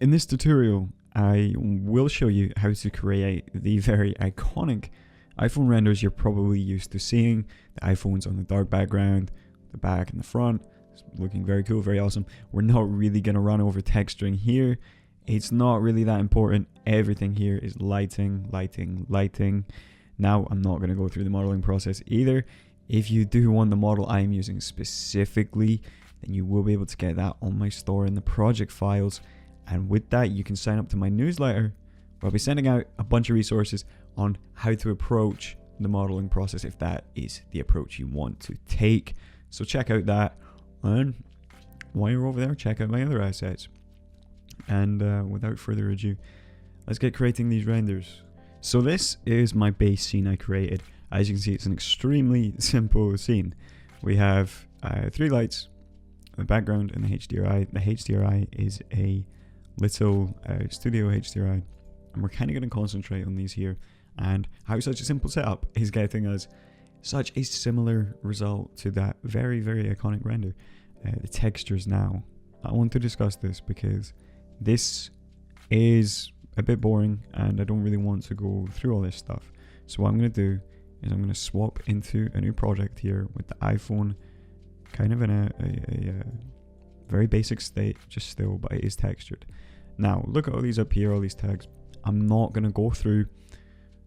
In this tutorial, I will show you how to create the very iconic iPhone renders you're probably used to seeing. The iPhone's on the dark background, the back and the front. It's looking very cool, very awesome. We're not really going to run over texturing here. It's not really that important. Everything here is lighting, lighting, lighting. Now, I'm not going to go through the modeling process either. If you do want the model I'm using specifically, then you will be able to get that on my store in the project files. And with that, you can sign up to my newsletter, where I'll be sending out a bunch of resources on how to approach the modeling process if that is the approach you want to take. So check out that. And while you're over there, check out my other assets. And without further ado, let's get creating these renders. So this is my base scene I created. As you can see, it's an extremely simple scene. We have 3 lights, the background, and the HDRI. The HDRI is a little studio HDRI, and we're kind of going to concentrate on these here, and how such a simple setup is getting us such a similar result to that very, very iconic render. The textures now. I want to discuss this because this is a bit boring and I don't really want to go through all this stuff. So what I'm going to do is I'm going to swap into a new project here with the iPhone kind of in a very basic state, just still, but it is textured. Now, look at all these up here, all these tags. I'm not going to go through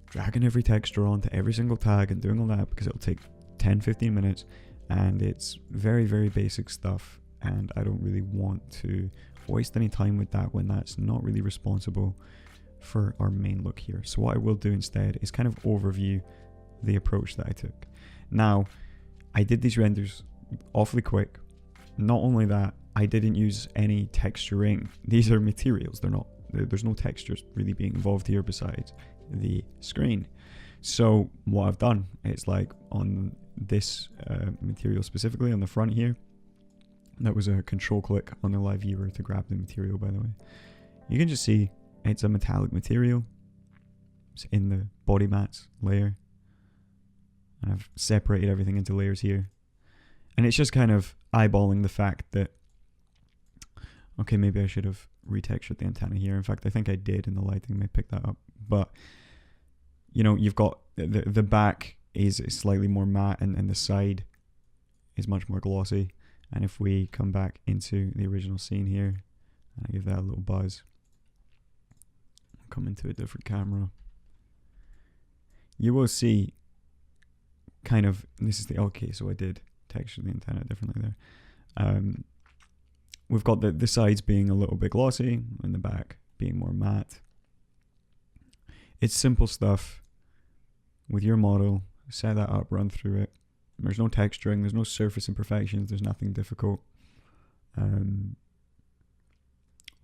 dragging every texture onto every single tag and doing all that because it'll take 10-15 minutes and it's very, very basic stuff, and I don't really want to waste any time with that when that's not really responsible for our main look here. So what I will do instead is kind of overview the approach that I took. Now, I did these renders awfully quick. Not only that, I didn't use any texturing. These are materials. There's no textures really being involved here besides the screen. So what I've done is, like, on this material specifically on the front here, that was a control click on the live viewer to grab the material, by the way. You can just see it's a metallic material. It's in the body mats layer. And I've separated everything into layers here. And it's just kind of eyeballing the fact that, okay, maybe I should have retextured the antenna here. In fact, I think I did, and the lighting may pick that up. But, you know, you've got the back is slightly more matte, and the side is much more glossy. And if we come back into the original scene here, and I give that a little buzz, come into a different camera, you will see kind of, this is the, okay, so I did texture the antenna differently there. We've got the sides being a little bit glossy and the back being more matte. It's simple stuff. With your model, set that up, run through it. There's no texturing, there's no surface imperfections, there's nothing difficult.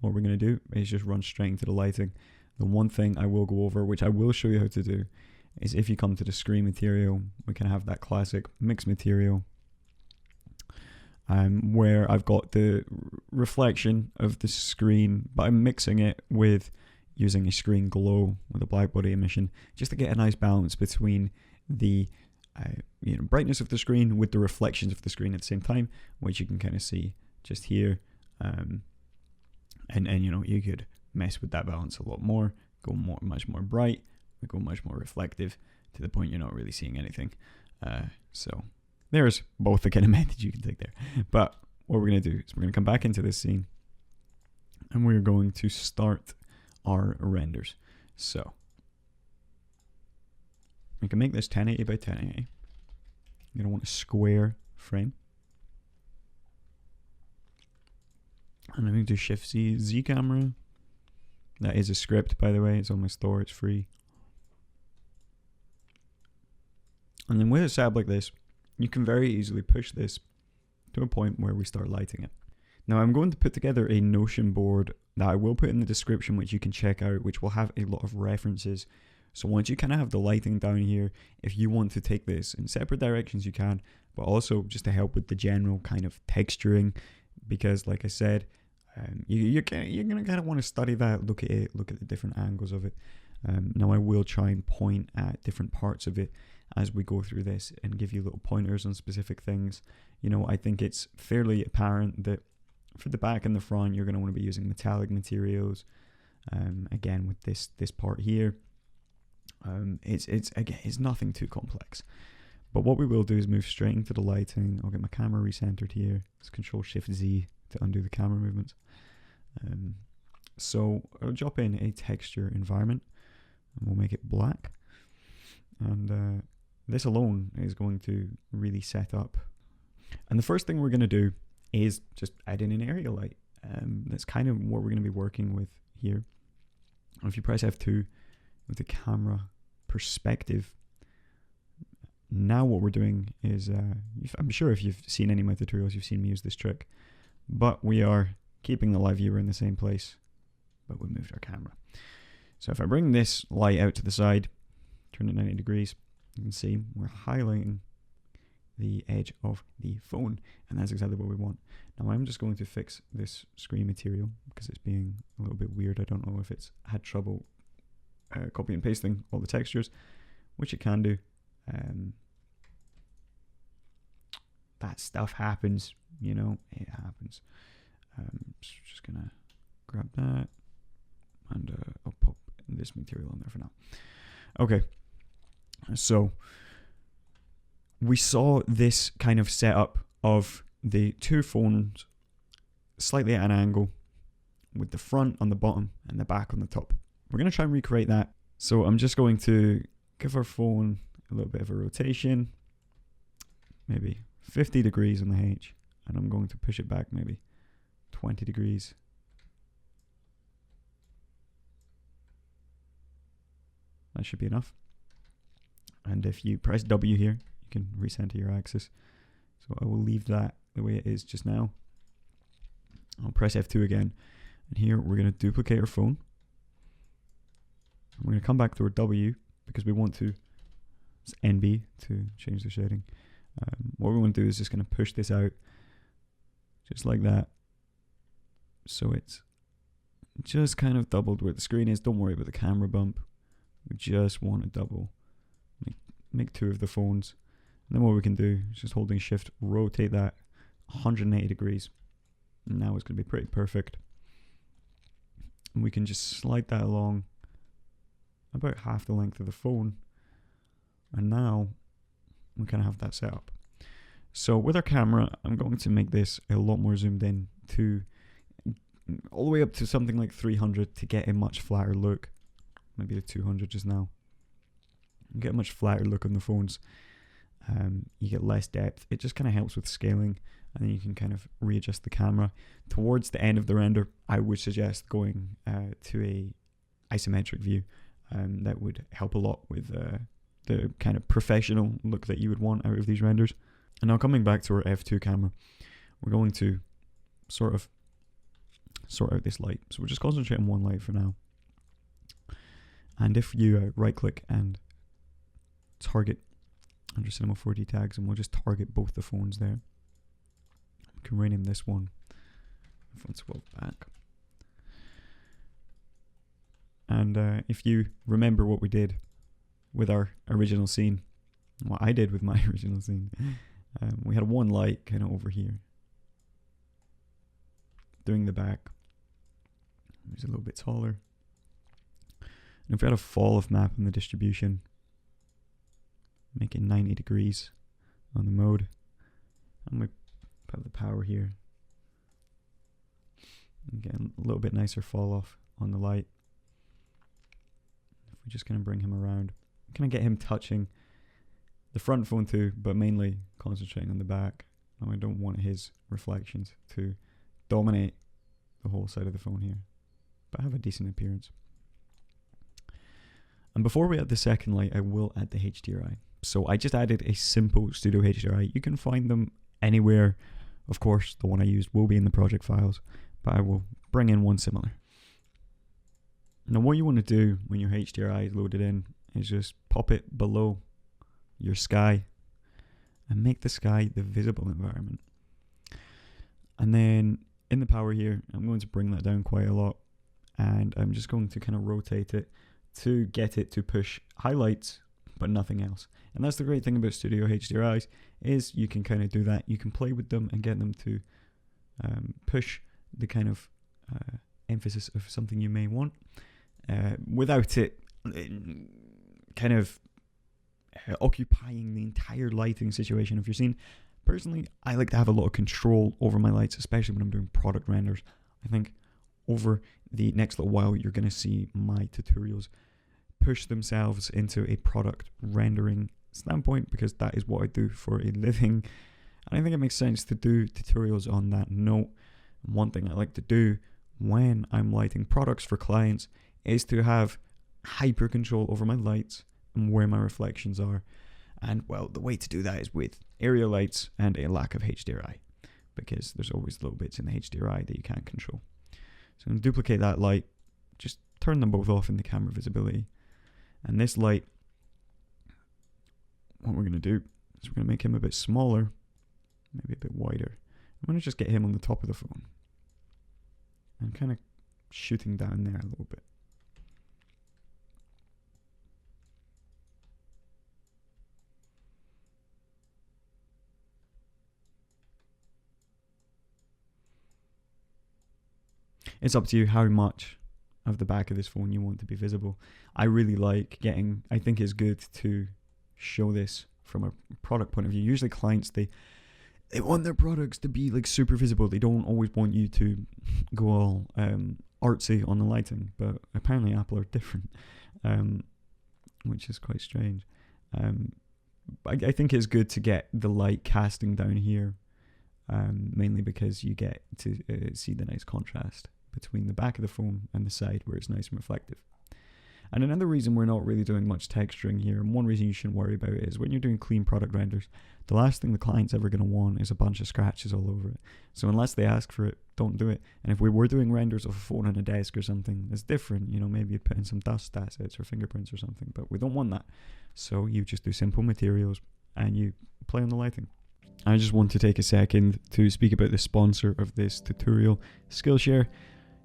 What we're going to do is just run straight into the lighting. The one thing I will go over, which I will show you how to do, is if you come to the screen material, we can have that classic mix material, where I've got the reflection of the screen, but I'm mixing it with using a screen glow with a black body emission, just to get a nice balance between the brightness of the screen with the reflections of the screen at the same time, which you can kind of see just here. And you know, you could mess with that balance a lot more, go much more bright, go much more reflective, to the point you're not really seeing anything. So there's both the kind of methods you can take there. But what we're going to do is we're going to come back into this scene, and we're going to start our renders. So we can make this 1080 by 1080. You're going to want a square frame. And I'm going to do Shift Z camera. That is a script, by the way. It's on my store. It's free. And then with a setup like this, you can very easily push this to a point where we start lighting it. Now I'm going to put together a Notion board that I will put in the description, which you can check out, which will have a lot of references. So once you kind of have the lighting down here, if you want to take this in separate directions, you can, but also just to help with the general kind of texturing, because like I said, you're going to kind of want to study that, look at it, look at the different angles of it. Now I will try and point at different parts of it as we go through this and give you little pointers on specific things. You know, I think it's fairly apparent that For the back and the front, you're going to want to be using metallic materials. Again, with this part here, it's nothing too complex. But what we will do is move straight into the lighting. I'll get my camera recentered here. It's Control-Shift-Z to undo the camera movements. So I'll drop in a texture environment, and we'll make it black. And this alone is going to really set up. And the first thing we're going to do is just add in an area light. That's kind of what we're going to be working with here. If you press F2 with the camera perspective, now what we're doing is, I'm sure if you've seen any of my tutorials, you've seen me use this trick, but we are keeping the live viewer in the same place, but we moved our camera. So if I bring this light out to the side, turn it 90 degrees, you can see we're highlighting the edge of the phone, and that's exactly what we want. Now I'm just going to fix this screen material because it's being a little bit weird. I don't know if it's had trouble copy and pasting all the textures, which it can do. That stuff happens, you know, it happens. So just gonna grab that, and I'll pop this material on there for now. Okay, so we saw this kind of setup of the two phones slightly at an angle, with the front on the bottom and the back on the top. We're going to try and recreate that. So I'm just going to give our phone a little bit of a rotation, maybe 50 degrees on the H, and I'm going to push it back maybe 20 degrees. That should be enough. And if you press W here, you can recenter your axis. So I will leave that the way it is just now. I'll press F2 again, and here we're going to duplicate our phone. We're going to come back to our W because we want to, it's NB to change the shading. What we want to do is just going to push this out just like that. So it's just kind of doubled where the screen is. Don't worry about the camera bump. We just want to double. Make two of the phones. And then what we can do is just holding shift, rotate that 180 degrees. And now it's going to be pretty perfect. And we can just slide that along about half the length of the phone. And now we kind of have that set up. So with our camera, I'm going to make this a lot more zoomed in to all the way up to something like 300 to get a much flatter look. Maybe to 200 just now. You get a much flatter look on the phones. You get less depth. It just kind of helps with scaling, and then you can kind of readjust the camera. Towards the end of the render, I would suggest going to a isometric view. That would help a lot with the kind of professional look that you would want out of these renders. And now coming back to our F2 camera, we're going to sort of sort out this light. So we're just concentrating on one light for now. And if you right click and target under Cinema4D tags, and we'll just target both the phones there. We can rename this one phone 12 back. And if you remember what we did with our original scene, what I did with my original scene, we had one light kind of over here doing the back. It's a little bit taller. And if we had a fall off map in the distribution, make it 90 degrees on the mode, and we put the power here. Again, a little bit nicer fall off on the light. If we're just going to bring him around, kind of get him touching the front phone too, but mainly concentrating on the back. Now I don't want his reflections to dominate the whole side of the phone here, but have a decent appearance. And before we add the second light, I will add the HDRI. So I just added a simple Studio HDRI. You can find them anywhere. Of course, the one I used will be in the project files, but I will bring in one similar. Now what you want to do when your HDRI is loaded in is just pop it below your sky and make the sky the visible environment. And then in the power here, I'm going to bring that down quite a lot, and I'm just going to kind of rotate it to get it to push highlights but nothing else. And that's the great thing about Studio HDRIs, is you can kind of do that. You can play with them and get them to push the kind of emphasis of something you may want without it kind of occupying the entire lighting situation of your scene. Personally, I like to have a lot of control over my lights, especially when I'm doing product renders. I think over the next little while, you're going to see my tutorials push themselves into a product rendering standpoint, because that is what I do for a living. And I think it makes sense to do tutorials on that note. And one thing I like to do when I'm lighting products for clients is to have hyper control over my lights and where my reflections are. And well, the way to do that is with area lights and a lack of HDRI, because there's always little bits in the HDRI that you can't control. So I'm going to duplicate that light, just turn them both off in the camera visibility. And this light, what we're going to do is we're going to make him a bit smaller, maybe a bit wider. I'm going to just get him on the top of the phone. I'm kind of shooting down there a little bit. It's up to you how much of the back of this phone you want to be visible. I really like I think it's good to show this from a product point of view. Usually clients, they want their products to be like super visible. They don't always want you to go all artsy on the lighting, but apparently Apple are different, which is quite strange. I think it's good to get the light casting down here, mainly because you get to see the nice contrast between the back of the phone and the side where it's nice and reflective. And another reason we're not really doing much texturing here, and one reason you shouldn't worry about it, is when you're doing clean product renders, the last thing the client's ever going to want is a bunch of scratches all over it. So unless they ask for it, don't do it. And if we were doing renders of a phone on a desk or something, it's different. You know, maybe you put in some dust assets or fingerprints or something, but we don't want that. So you just do simple materials and you play on the lighting. I just want to take a second to speak about the sponsor of this tutorial, Skillshare.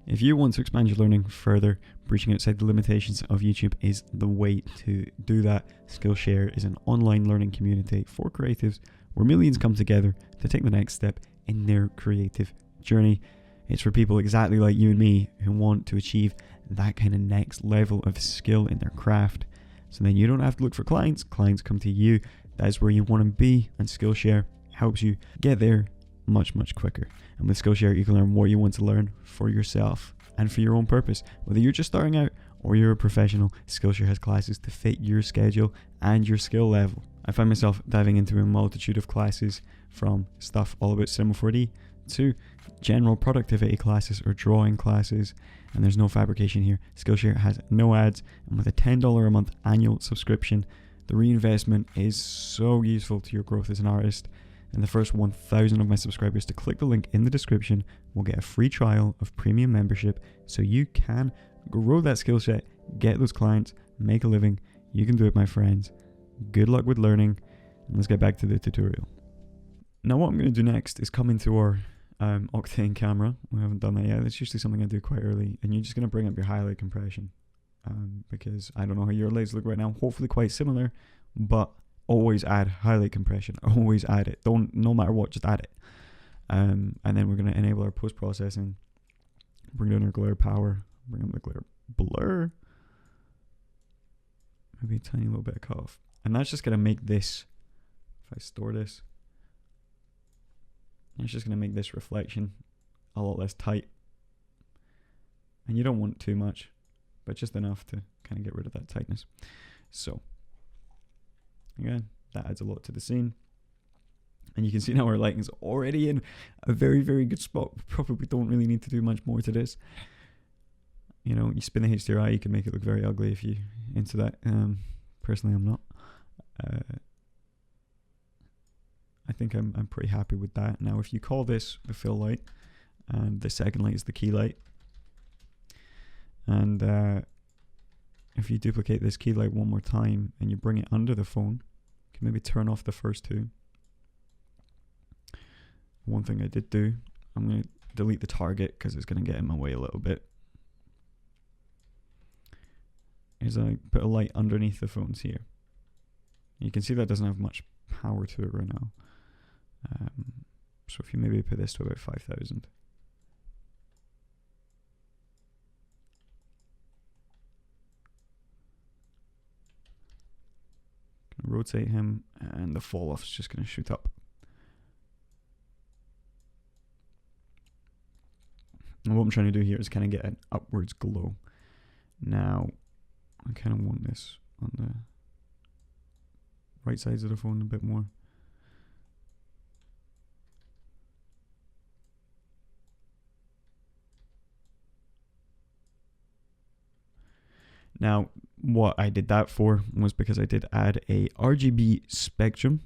If you want to expand your learning further, breaching outside the limitations of YouTube is the way to do that. Skillshare is an online learning community for creatives where millions come together to take the next step in their creative journey. It's for people exactly like you and me who want to achieve that kind of next level of skill in their craft. So then you don't have to look for clients. Clients come to you. That is where you want to be, and Skillshare helps you get there much quicker. And with Skillshare, you can learn what you want to learn for yourself and for your own purpose. Whether you're just starting out or you're a professional, Skillshare has classes to fit your schedule and your skill level. I find myself diving into a multitude of classes, from stuff all about Cinema4D to general productivity classes or drawing classes, and there's no fabrication here. Skillshare has no ads, and with a $10 a month annual subscription, the reinvestment is so useful to your growth as an artist. And the first 1,000 of my subscribers to click the link in the description will get a free trial of premium membership, so you can grow that skill set, get those clients, make a living. You can do it, my friends. Good luck with learning, and let's get back to the tutorial. Now what I'm going to do next is come into our Octane camera. We haven't done that yet. That's usually something I do quite early, and you're just going to bring up your highlight compression, because I don't know how your lights look right now. Hopefully quite similar, but always add highlight compression. Always add it. No matter what, just add it. And then we're going to enable our post-processing, bring down our glare power, bring up the glare blur, maybe a tiny little bit of cutoff. And that's just going to make this, if I store this, it's just going to make this reflection a lot less tight. And you don't want too much, but just enough to kind of get rid of that tightness. So again, that adds a lot to the scene. And you can see now our lighting's already in a very good spot. We probably don't really need to do much more to this. You know, you spin the HDRI, you can make it look very ugly if you into that. Personally, I'm not. I think I'm pretty happy with that. Now, if you call this the fill light, and the second light is the key light, and if you duplicate this key light one more time and you bring it under the phone, you can maybe turn off the first two. One thing I did do, I'm going to delete the target because it's going to get in my way a little bit, is I put a light underneath the phones here. You can see that doesn't have much power to it right now. So if you maybe put this to about 5,000. Rotate him, and the fall off is just going to shoot up. And what I'm trying to do here is kind of get an upwards glow. Now, I kind of want this on the right sides of the phone a bit more. Now, what I did that for was because I did add a RGB spectrum.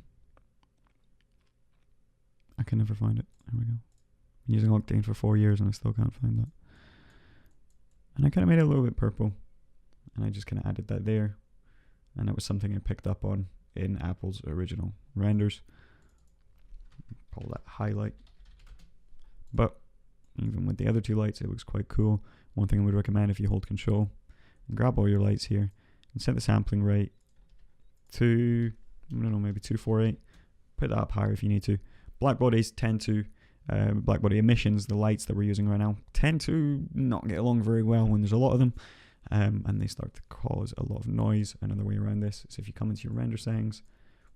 I can never find it. There we go. I'm using Octane for 4 years and I still can't find that. And I kind of made it a little bit purple. And I just kind of added that there. And that was something I picked up on in Apple's original renders. Call that highlight. But even with the other two lights, it looks quite cool. One thing I would recommend, if you hold Control and grab all your lights here and set the sampling rate to, I don't know, maybe 248. Put that up higher if you need to. Black bodies tend to, black body emissions, the lights that we're using right now, tend to not get along very well when there's a lot of them. And they start to cause a lot of noise. Another way around this is if you come into your render settings,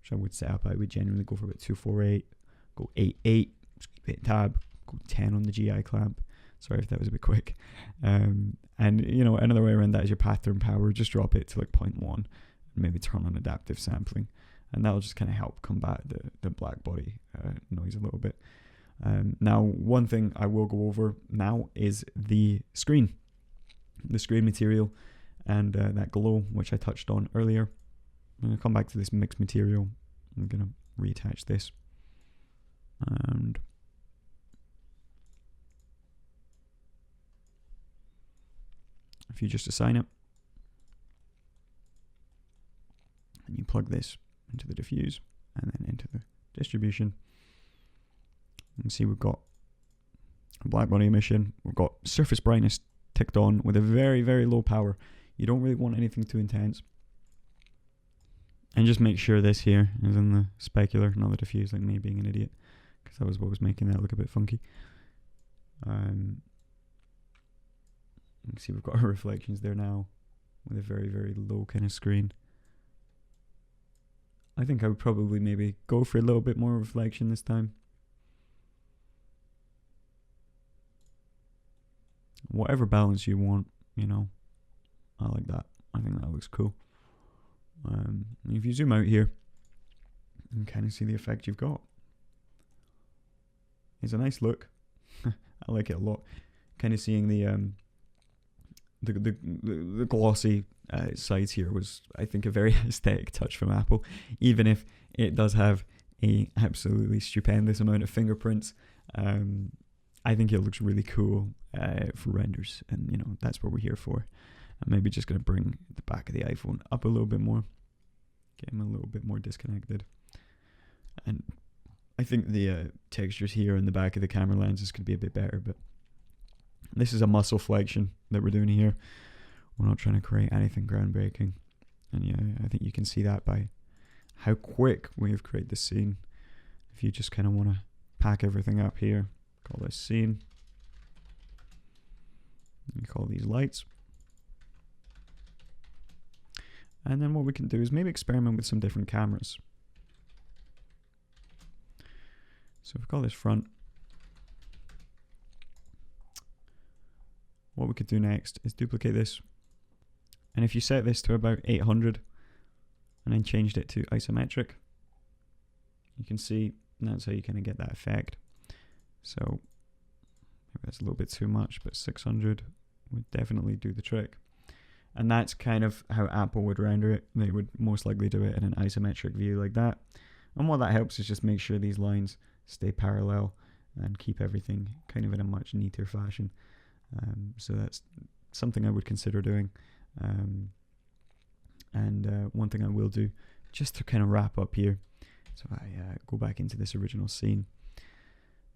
which I would set up, I would generally go for about 248, go 8.8, hit tab, go 10 on the GI clamp. Sorry if that was a bit quick. And you know, another way around that is your pattern power, just drop it to like 0.1, and maybe turn on adaptive sampling. And that'll just kind of help combat the black body noise a little bit. Now, one thing I will go over now is the screen material and that glow, which I touched on earlier. I'm going to come back to this mixed material. I'm going to reattach this. And if you just assign it, and you plug this into the diffuse and then into the distribution, you can see we've got a black body emission, we've got surface brightness ticked on with a very, very low power. You don't really want anything too intense. And just make sure this here is in the specular, not the diffuse, like me being an idiot, because that was what was making that look a bit funky. You can see we've got our reflections there now with a very, very low kind of screen. I think I would probably maybe go for a little bit more reflection this time. Whatever balance you want, you know, I like that. I think that looks cool. If you zoom out here, you can kind of see the effect you've got. It's a nice look. I like it a lot. Kind of seeing the glossy sides here was, I think, a very aesthetic touch from Apple, even if it does have a absolutely stupendous amount of fingerprints. I think it looks really cool for renders, and you know, that's what we're here for. I'm maybe just going to bring the back of the iPhone up a little bit more, get him a little bit more disconnected, and I think the textures here in the back of the camera lenses could be a bit better, but this is a muscle flexion that we're doing here. We're not trying to create anything groundbreaking, and yeah, I think you can see that by how quick we have created this scene. If you just kind of want to pack everything up here, call this scene, you call these lights, and then what we can do is maybe experiment with some different cameras. So if we call this front, what we could do next is duplicate this, and if you set this to about 800 and then changed it to isometric, you can see that's how you kind of get that effect. So maybe that's a little bit too much, but 600 would definitely do the trick. And that's kind of how Apple would render it. They would most likely do it in an isometric view like that. And what that helps is just make sure these lines stay parallel and keep everything kind of in a much neater fashion. So that's something I would consider doing. One thing I will do, just to kind of wrap up here, so I go back into this original scene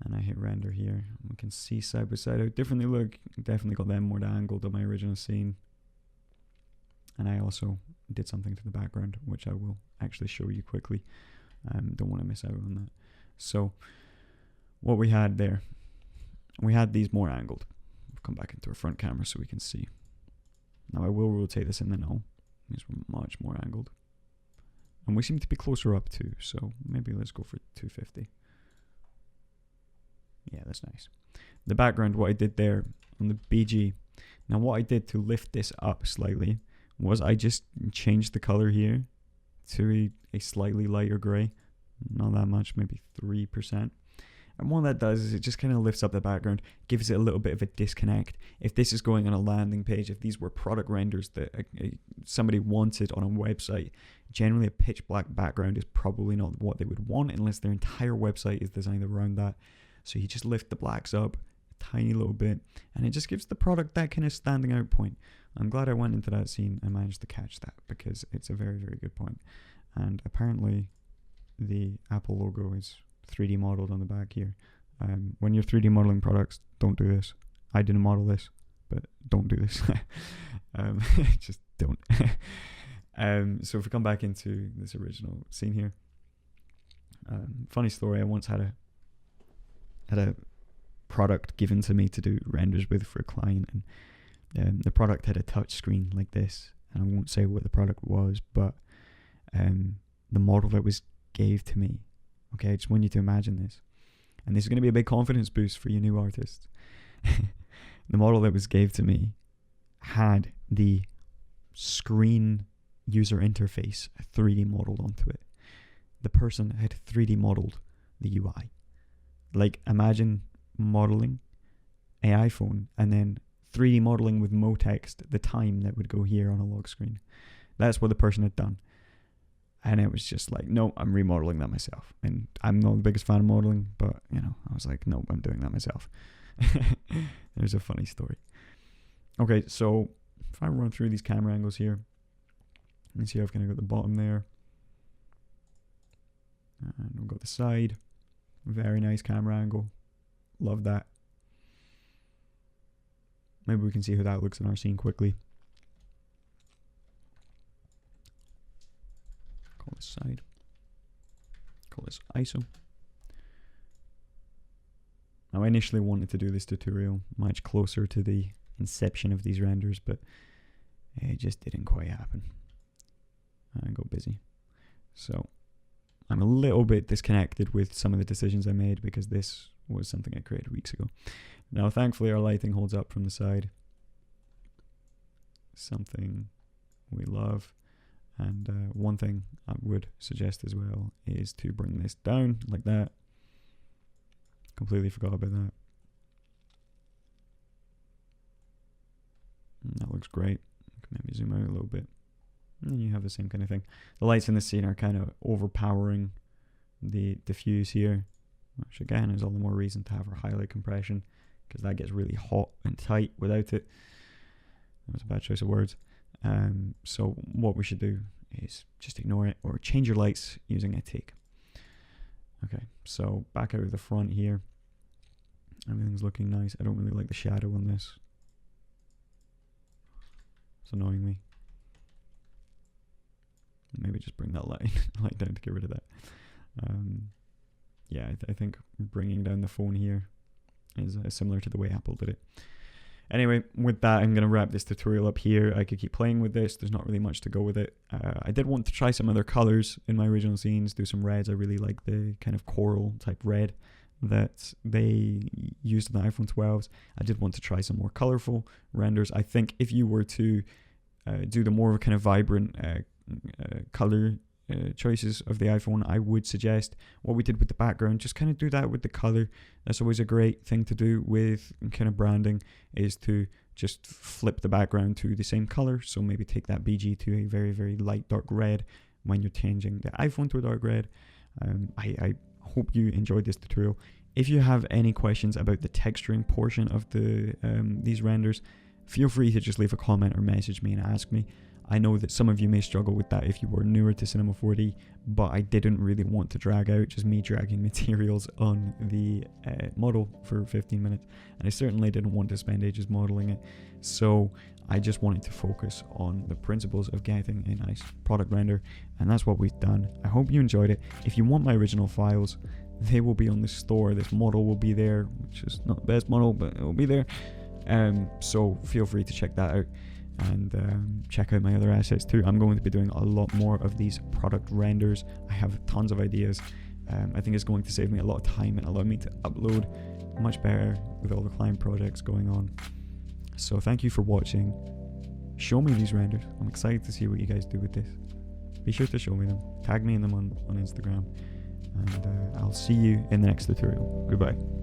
and I hit render here, we can see side by side how different they look. Definitely got them more angled on my original scene, and I also did something to the background which I will actually show you quickly. Don't want to miss out on that. So what we had there, we had these more angled. We'll come back into our front camera so we can see. Now I will rotate this in the now. These were much more angled. And we seem to be closer up too, so maybe let's go for 250. Yeah, that's nice. The background, what I did there on the BG, now what I did to lift this up slightly was I just changed the color here to a slightly lighter gray. Not that much, maybe 3%. And what that does is it just kind of lifts up the background, gives it a little bit of a disconnect. If this is going on a landing page, if these were product renders that somebody wanted on a website, generally a pitch black background is probably not what they would want unless their entire website is designed around that. So you just lift the blacks up a tiny little bit, and it just gives the product that kind of standing out point. I'm glad I went into that scene and managed to catch that, because it's a very, very good point. And apparently the Apple logo is 3D modeled on the back here. When you're 3D modeling products, don't do this. I didn't model this, but don't do this. Just don't. So if we come back into this original scene here, funny story, I once had a product given to me to do renders with for a client, and the product had a touch screen like this, and I won't say what the product was, but the model that was gave to me, okay, I just want you to imagine this, and this is going to be a big confidence boost for you new artists. The model that was gave to me had the screen user interface 3D modeled onto it. The person had 3D modeled the UI. Like, imagine modeling an iPhone and then 3D modeling with MoText the time that would go here on a log screen. That's what the person had done. And it was just like, no, I'm remodeling that myself. And I'm not the biggest fan of modeling, but, you know, I was like, no, I'm doing that myself. There's a funny story. Okay, so if I run through these camera angles here, you can see I've kind of got the bottom there. And we've got the side. Very nice camera angle. Love that. Maybe we can see how that looks in our scene quickly. Call this side. Call this ISO. Now, I initially wanted to do this tutorial much closer to the inception of these renders, but it just didn't quite happen. I got busy. So I'm a little bit disconnected with some of the decisions I made, because this was something I created weeks ago. Now, thankfully, our lighting holds up from the side. Something we love. And one thing I would suggest as well is to bring this down like that. Completely forgot about that. And that looks great. Maybe zoom out a little bit. And then you have the same kind of thing. The lights in the scene are kind of overpowering the diffuse here, which again is all the more reason to have our highlight compression, because that gets really hot and tight without it. That was a bad choice of words. So what we should do is just ignore it, or change your lights using a take. Okay, so back out of the front here. Everything's looking nice. I don't really like the shadow on this. It's annoying me. Maybe just bring that light down to get rid of that. Yeah, I think bringing down the phone here is similar to the way Apple did it. Anyway, with that, I'm going to wrap this tutorial up here. I could keep playing with this. There's not really much to go with it. I did want to try some other colors in my original scenes, do some reds. I really like the kind of coral type red that they used in the iPhone 12s. I did want to try some more colorful renders. I think if you were to do the more kind of vibrant color choices of the iPhone, I would suggest what we did with the background. Just kind of do that with the color. That's always a great thing to do with kind of branding, is to just flip the background to the same color. So maybe take that BG to a very, very light dark red when you're changing the iPhone to a dark red. I hope you enjoyed this tutorial. If you have any questions about the texturing portion of the these renders, feel free to just leave a comment or message me and ask me. I know that some of you may struggle with that if you were newer to Cinema4D, but I didn't really want to drag out just me dragging materials on the model for 15 minutes, and I certainly didn't want to spend ages modeling it, so I just wanted to focus on the principles of getting a nice product render, and that's what we've done. I hope you enjoyed it. If you want my original files, they will be on the store. This model will be there, which is not the best model, but it will be there. So feel free to check that out, and check out my other assets too. I'm going to be doing a lot more of these product renders. I have tons of ideas. I think it's going to save me a lot of time and allow me to upload much better with all the client projects going on. So thank you for watching. Show me these renders. I'm excited to see what you guys do with this. Be sure to show me them. Tag me in them on Instagram. And I'll see you in the next tutorial. Goodbye.